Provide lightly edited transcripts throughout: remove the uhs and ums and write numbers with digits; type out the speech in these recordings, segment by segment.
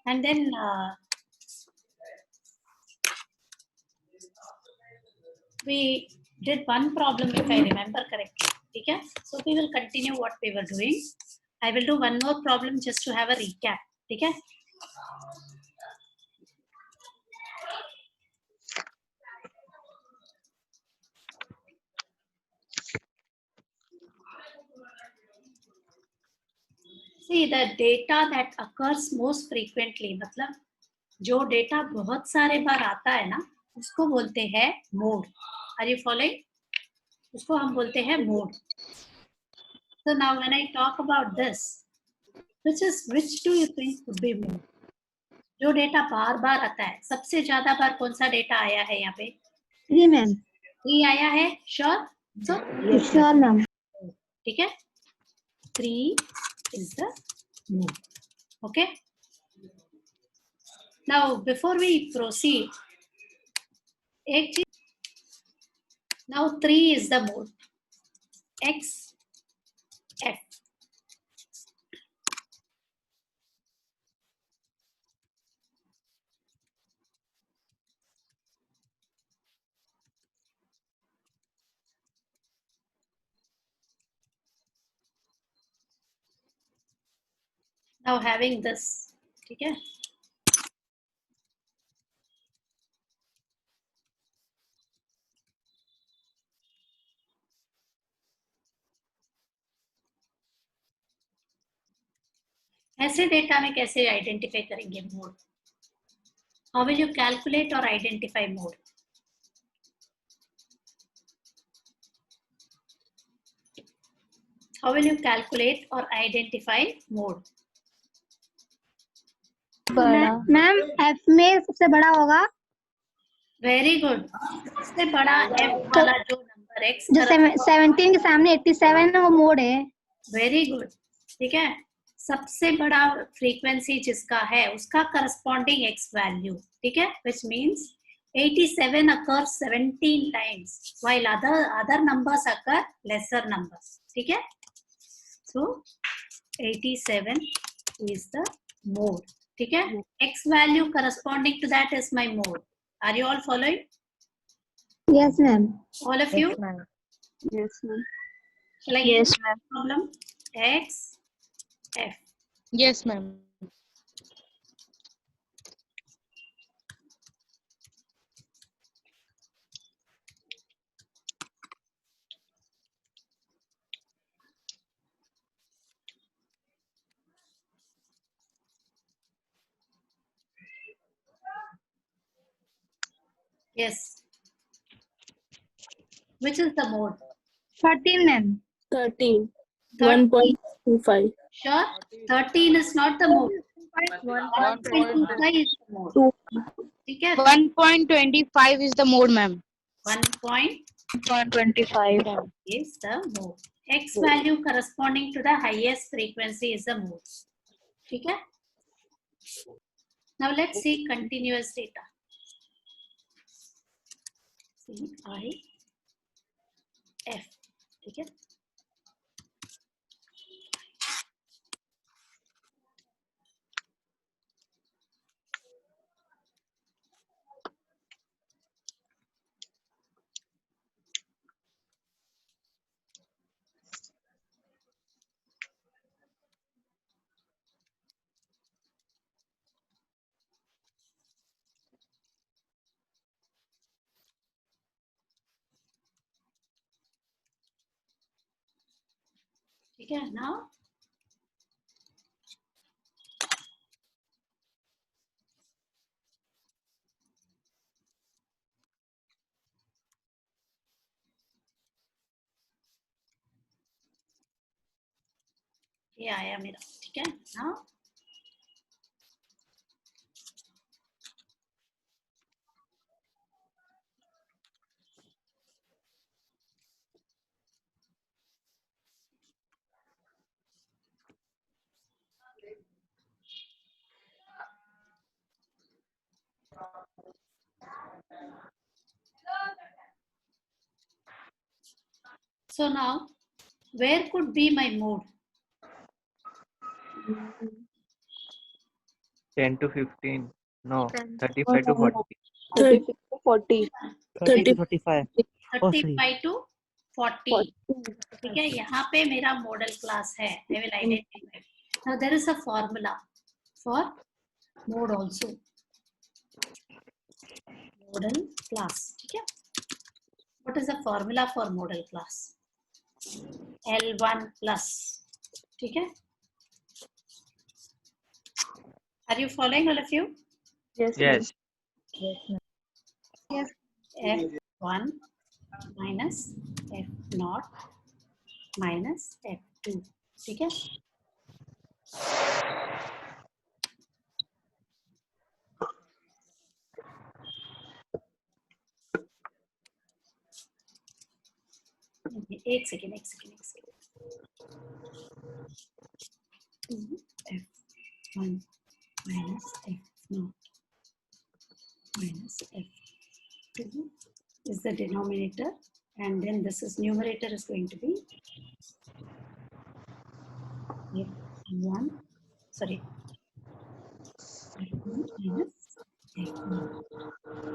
And then we did one problem if I remember correctly. Okay? So we will continue what we were doing. I will do one more problem just to have a recap. Okay? See, the data that occurs most frequently, मतलब जो data बहुत सारे बार आता है ना, उसको बोलते हैं मोड. Are you following? उसको हम बोलते हैं mode. So now when I talk about this, which do you think would be mode? जो डेटा बार बार आता है, सबसे ज्यादा बार कौन सा डेटा आया है यहाँ पे? 3 मैम. 3 आया है, श्योर? So sure ma'am. ठीक है, 3 is the mode. Okay. Now before we proceed, एक चीज, now 3 is the mode. X, F. Now having this, ठीक है? ऐसे डेटा में कैसे आइडेंटिफाई करेंगे mode? How will you calculate or identify mode? How will you calculate or identify mode? Ma'am F में सबसे बड़ा होगा. Very good. सबसे बड़ा F वाला जो नंबर X जो 17 के सामने 87 है वो मोड है. Very good. ठीक है, सबसे बड़ा फ्रीक्वेंसी जिसका है उसका करस्पॉन्डिंग X वैल्यू. ठीक है, which means 87 occurs 17 times while other numbers occur lesser numbers. ठीक है, so 87 is the mode. ठीक है, X value corresponding to that is my mode. Are you all following? Yes ma'am. All of you? Yes ma'am. Shall I Yes, give you a problem? X, F. Yes, ma'am. Yes. Which is the mode? 13 ma'am. 13. 13. 1.25. Sure. 13 is not the mode. 1.25 1.25 is the mode. ठीक है? 1.25 is the mode, ma'am. 1.25 is the mode. X value corresponding to the highest frequency is the mode. ठीक है? Now let's see continuous data. C I F. ठीक है? ठीक है? Now ये आया मेरा. ठीक है? Now so now where could be my mode? 10 to 15. No, 10. 35 to 40. 36 to 40. 30 to 35. Oh, 35 to 40. ठीक है, यहाँ पे मेरा मॉडल क्लास है. I will identify. Now there is a formula for mode also. Model class. ठीक है. What is the formula for model class? L1 plus. ठीक है. Are you following, all of you? Yes. Yes. F1 minus F0 minus F2. ठीक है. एक second. F1 minus F0 minus F2 is the denominator, and then this is numerator is going to be F1, sorry, F1 minus F0.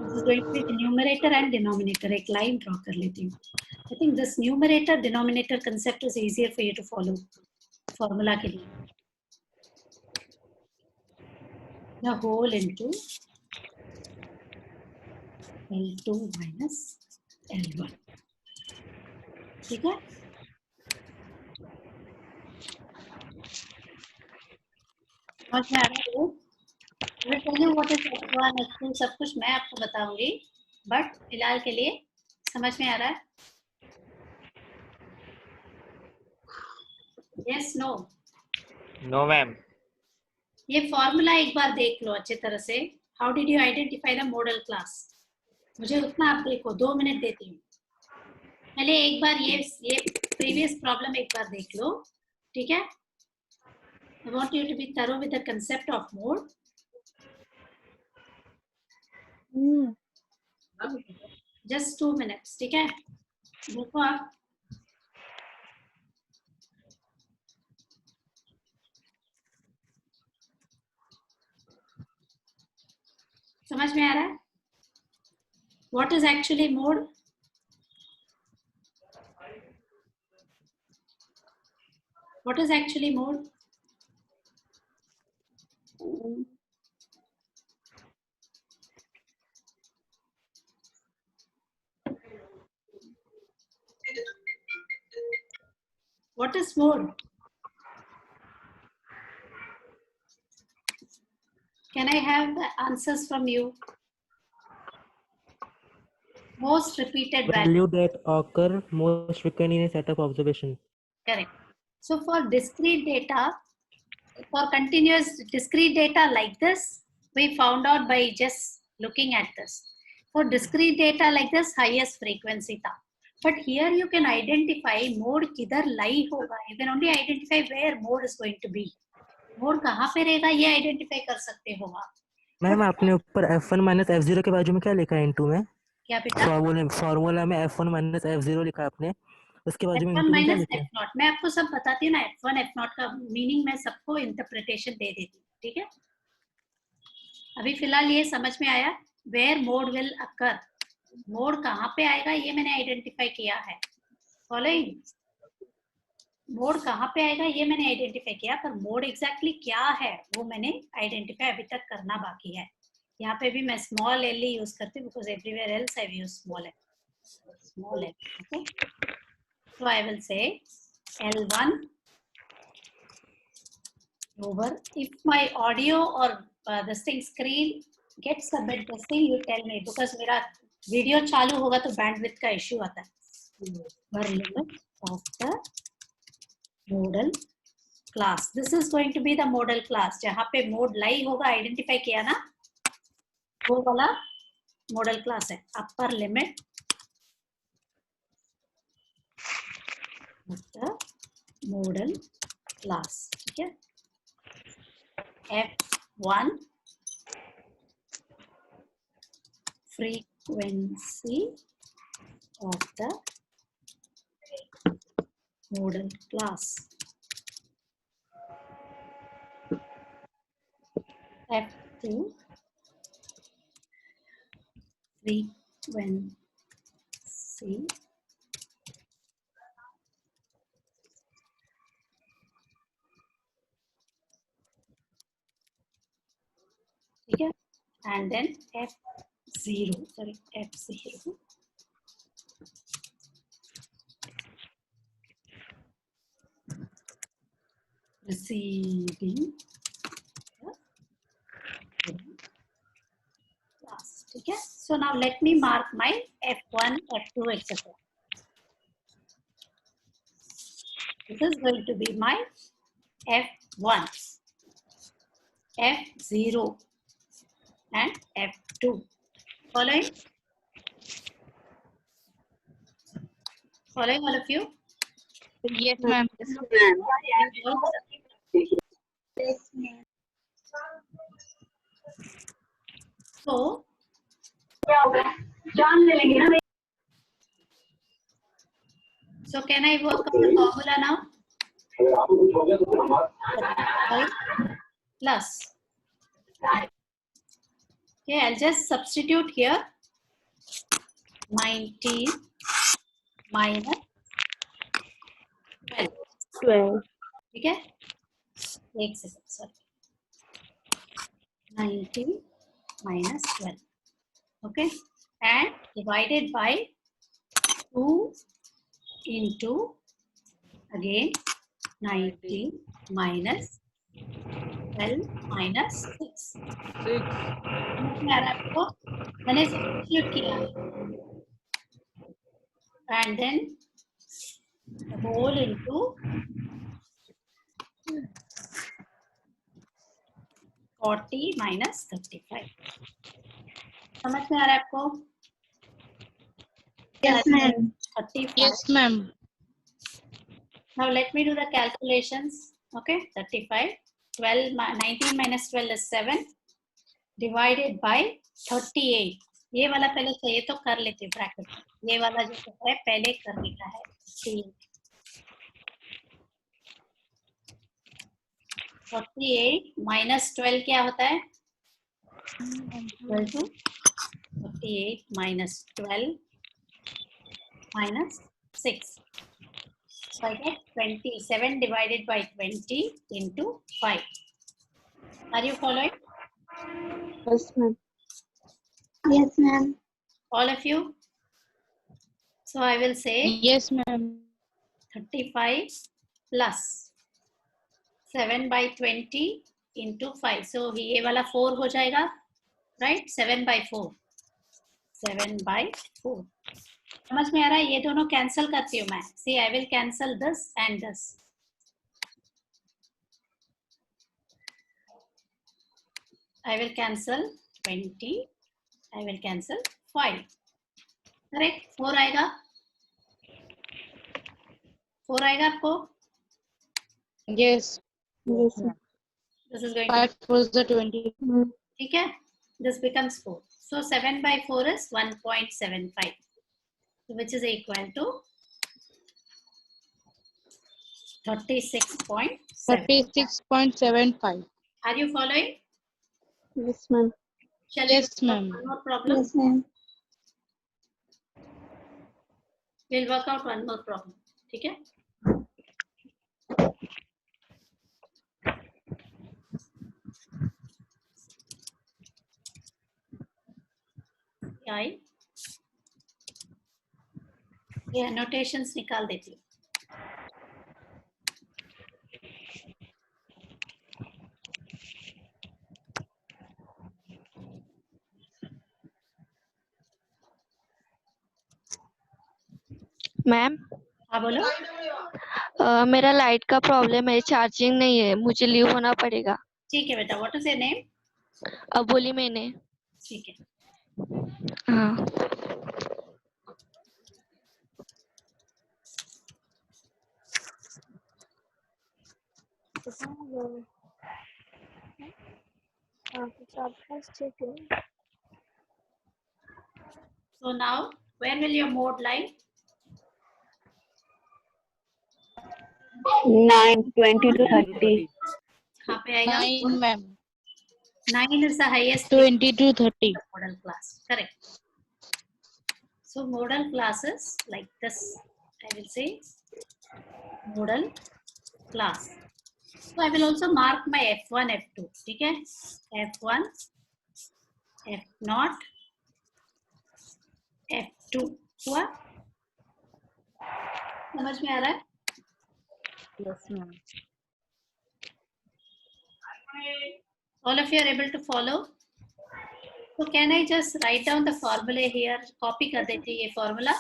This is going to be the numerator and denominator. एक line draw कर लेती हूँ. I think this numerator denominator concept is easier for you to follow. Formula के लिए the whole into L2 minus L1. ठीक है. समझ में आ रहा है? I will tell you what is F1, F2 सब कुछ मैं आपको बताऊंगी, बट फिलहाल के लिए समझ में आ रहा है? Yes, no. No, ma'am. ये फॉर्मूला एक बार देख लो अच्छे तरह से. How did you identify the model class? मुझे उतना आप देखो, 2 मिनट देती हूँ. पहले एक बार ये प्रीवियस प्रॉब्लम एक बार देख लो. ठीक है. I want you to be thorough with the concept of mode. Just 2 minutes. ठीक है. देखो आप. समझ में आ रहा है? What is actually mode? What is actually mode? What is mode? Can I have the answers from you? Most repeated value. Value that occur most frequently in a set of observation. Correct. So for discrete data, for continuous discrete data like this, we found out by just looking at this. For discrete data like this, highest frequency था. But here you can identify mode किधर lie होगा. You can only identify where mode is going to be. Mode कहाँ पे रहेगा ये identify कर सकते हो आप. मैम आपने ऊपर F1 माइनस F0 के बाजू में क्या लिखा है इनटू में? क्या बेटा? फॉर्मूला में F1 माइनस F0 लिखा आपने, उसके बाजू में F1 इनटू में क्या minus लिखा है? F0. मैं आपको सब बताती हूँ ना. F1 F0 का मीनिंग मैं सबको इंटरप्रिटेशन दे देती हूँ. ठीक है. अभी फिलहाल ये समझ में आया. Where mode will occur. Mode कहाँ पे आएगा ये मैंने आइडेंटिफाई किया है. फॉलोइंग. मोड कहाँ पे आएगा ये मैंने आइडेंटिफाई किया, पर मोड एग्जैक्टली क्या है वो मैंने आइडेंटिफाई अभी तक करना बाकी है. यहाँ पे भी मैं स्मॉल एल ही यूज करती हूँ because everywhere else I use small L. Okay. So I will say L1 over. If my audio or this thing screen gets a bit this thing, you tell me because मेरा video चालू होगा तो bandwidth का issue आता है. पर limit of the model class. This is going to be the model class. जहाँ पे मोड लाई होगा आइडेंटिफाई किया ना, वो वाला मॉडल क्लास है. Upper limit the model class. ठीक है. F1 frequency of the model class. F2 frequency ठीक है, and then F0 receiving class. ठीक है, so now let me mark my F1, F2, etc. This is going to be my F1, F0 and F2. Following? Following all of you? Yes, ma'am. So, so can I work on the formula now? Plus. Okay, I'll just substitute here 19 minus 12. 12. ठीक है, एक second, sorry, 19 minus 12. Okay, and divided by 2 into again 19 minus 12 minus 6. आपको मैंने substitute किया and then the whole into 40 minus 35. समझ में आ रहा है आपको? Yes, ma'am. 35. Yes, ma'am. Now let me do the calculations. Okay, 35. 19 minus 12 is 7. Divided by 38. ये वाला पहले चाहिए तो कर लेते हैं ब्रैकेट. ये वाला जो है पहले करने का है. 48 minus 12 क्या होता है? 48 minus 12 minus 6. So I get 27 divided by 20 into 5. Are you following? Yes, ma'am. Yes, ma'am. All of you? So I will say Yes, ma'am. 35 plus 7 by 20 into 5. So ये वाला 4 हो जाएगा, right? 7 by 4. 7 by 4. समझ में आ रहा है? ये दोनों कैंसिल करती हूँ मैं. See, I will cancel this and this. I will cancel 20. I will cancel 5. Correct? 4 आएगा. 4 आएगा आपको? Yes. Yes, ma'am. This is going 5 was the 20. ठीक है? This becomes 4. So 7 by 4 is 1.75, which is equal to 36.7. 36.75. Are you following? Yes, ma'am. Shall Yes, we ma'am. one more problem? Yes, ma'am. We'll work out one more problem. ठीक है? आई ये annotations निकाल देती हूँ. Ma'am हाँ बोलो. मेरा light का प्रॉब्लम है, चार्जिंग नहीं है, मुझे लीव होना पड़ेगा। ठीक है बेटा. What is your name? अब बोली मैंने। ठीक है. हाँ So now, where will your mode lie? 9, 20 to 30. कहाँ पे आएगा? 9, ma'am. 9 is the highest 20 to 30. modal class. Correct. So modal classes like this, I will say modal class. So I will also mark my F1, F2. Okay? F1, F0, F2. हुआ? समझ में आ रहा है? Yes, ma'am. All of you are able to follow? So can I just write down the formula here? Copy कर देते ये formula.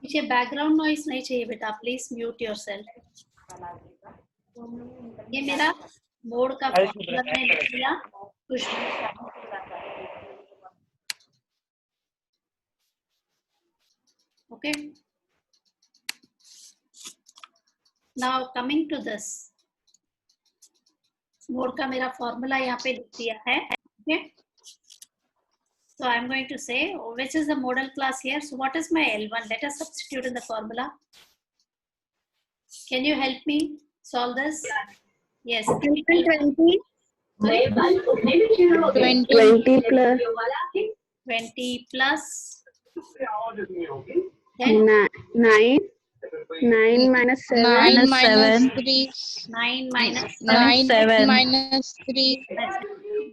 पीछे background noise नहीं चाहिए बेटा. Please mute yourself. ये मेरा मोड का formula मैंने लिख दिया. Okay. Now coming to this. Mode का मेरा formula यहाँ पे लिख दिया है. Okay. So I'm going to say, which is the modal class here? So what is my L1? Let us substitute in the formula. Can you help me solve this? Yes. 20. 20 plus 20 plus. Then 9 minus 7 9 minus 3. 9 minus 9 7. minus 3.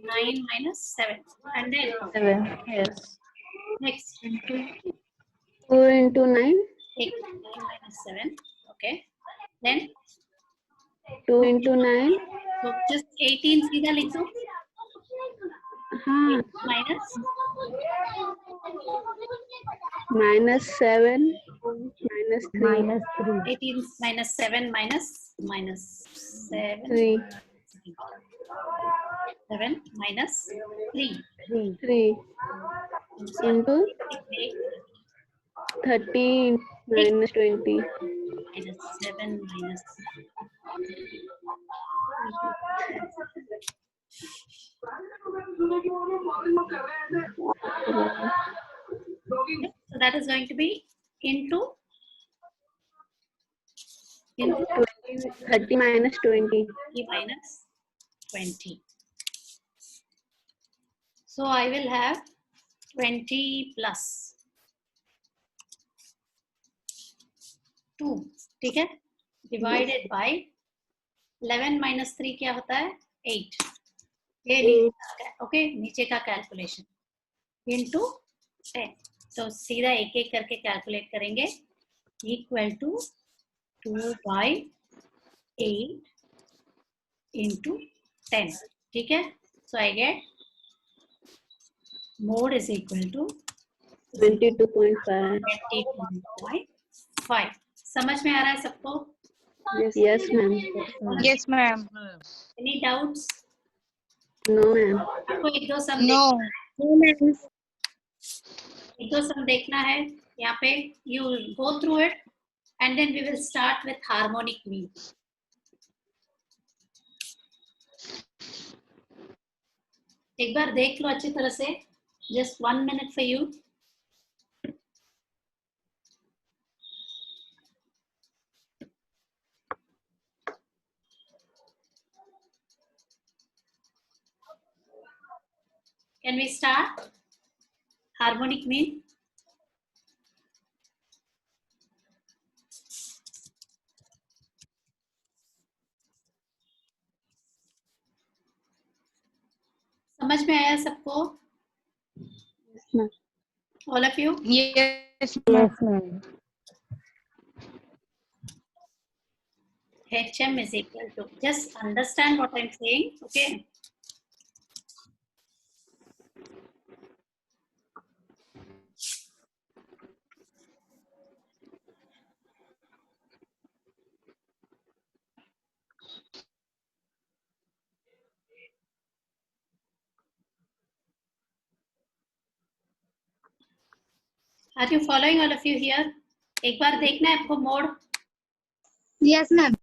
9 minus 7. And then 7. Yes. next. 2 into 9 Take 9 minus 7. Okay. Then 2 into 9 so just 18 सीधा लिख दो. हाँ Minus minus 7 minus 3 18 minus 7 minus 7. 3 7 minus 3. 3 into 30 minus 20 Minus 7 minus. So that is going to be into 30 minus 20 e minus 20. So I will have 20 plus 2. ठीक है? Divided by 11 minus 3 क्या होता है? 8. Okay, नीचे का कैलकुलेशन into 10. तो सीधा एक एक करके कैलकुलेट करेंगे. Equal to 2 by 8 into 10. ठीक है? So I get mode is equal to 22.5 20.5. समझ में आ रहा है सबको? yes ma'am Yes, ma'am. Any doubts? no ma'am आपको एक दो सम No. एक दो सम देखना है. यहाँ पे you go through it and then we will start with harmonic mean. एक बार देख लो अच्छी तरह से. Just 1 minute for you. Can we start? Harmonic mean. समझ में आया सबको? yes ma'am All of you? Yes, ma'am. HM is equal to. Just understand what I'm saying. Okay. Are you following all of you here? एक बार देखना है आपको mode. yes ma'am